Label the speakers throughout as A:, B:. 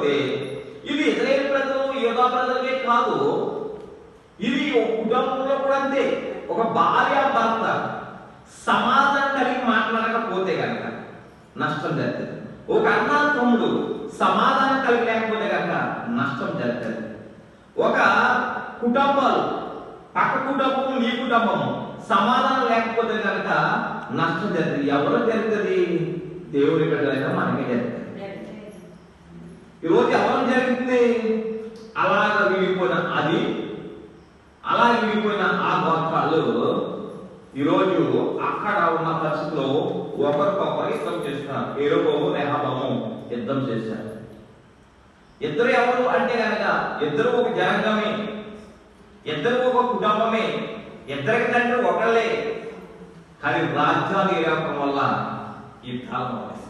A: లేకపోతే ఇది ఇశ్రాయేలు ప్రజలు యూదా ప్రజలకే కాదు, ఇది ఒక కుటుంబంలో కూడా అంతే. ఒక భార్య భర్త సమాధానం కలిగి మాట్లాడకపోతే కనుక నష్టం జరుగుతుంది. ఒక అన్న తమ్ముడు సమాధానం కలిగి లేకపోతే కనుక నష్టం జరుగుతుంది. ఒక కుటుంబాలు పక్క కుటుంబం నీ కుటుంబము సమాధానం లేకపోతే కనుక నష్టం జరుగుతుంది. ఎవరో జరుగుతుంది? దేవుడి బిడ్డలైనా మనకే జరుగుతుంది. ఈరోజు ఎవరు జరుగుతుంది? అలాగ విడిపోయిన అలా విడిపోయిన ఆ గోత్రాలు ఈరోజు అక్కడ ఉన్న పరిస్థితిలో ఒకరికొకరు యుద్ధం చేస్తున్నారు. యెరోబోము రెహబాము యుద్ధం చేశారు. ఇద్దరు ఎవరు అంటే కనుక ఇద్దరు ఒక జనాంగమే, ఇద్దరు ఒక కుటుంబమే, ఇద్దరికి తండ్రి ఒకళ్ళే. కానీ రాజ్యాలు ఏర్పడటం వల్ల యుద్ధాలు మొదలైంది.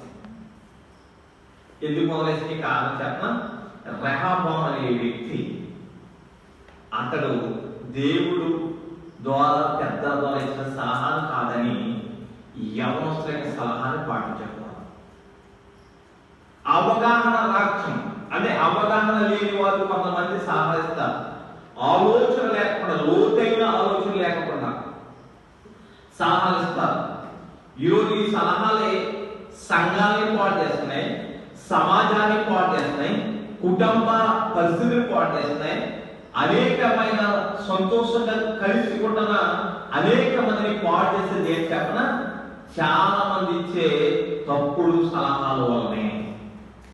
A: ఎందుకు మొదలైంది కారణం చెప్పన? రెహబాము అనే వ్యక్తి అతడు దేవుడు ద్వారా పెద్ద ద్వారా ఇచ్చిన సలహాను కాదని యవనస్తులైన సలహాన్ని పాటించకపోవడం. అవగాహన రాక్షం అంటే అవగాహన లేని వారు కొంతమంది సలహా ఇస్తారు. ఆలోచన లేకుండా, లోతైన ఆలోచన లేకుండా సలహాలు ఇస్తారు. ఈరోజు ఈ సలహాలే సంఘాన్ని పాడు చేస్తున్నాయి, సమాజాన్ని పాడు చేస్తున్నాయి, కుటుంబ పరిస్థితులు పాడు చేస్తున్నాయి. అనేకమైన సంతోషంగా కలిసి ఉంటున్న అనేక మందిని పాడు చేసేది ఏం చెప్పన? చాలా మంది ఇచ్చే తప్పుడు సలహాల వల్లనే.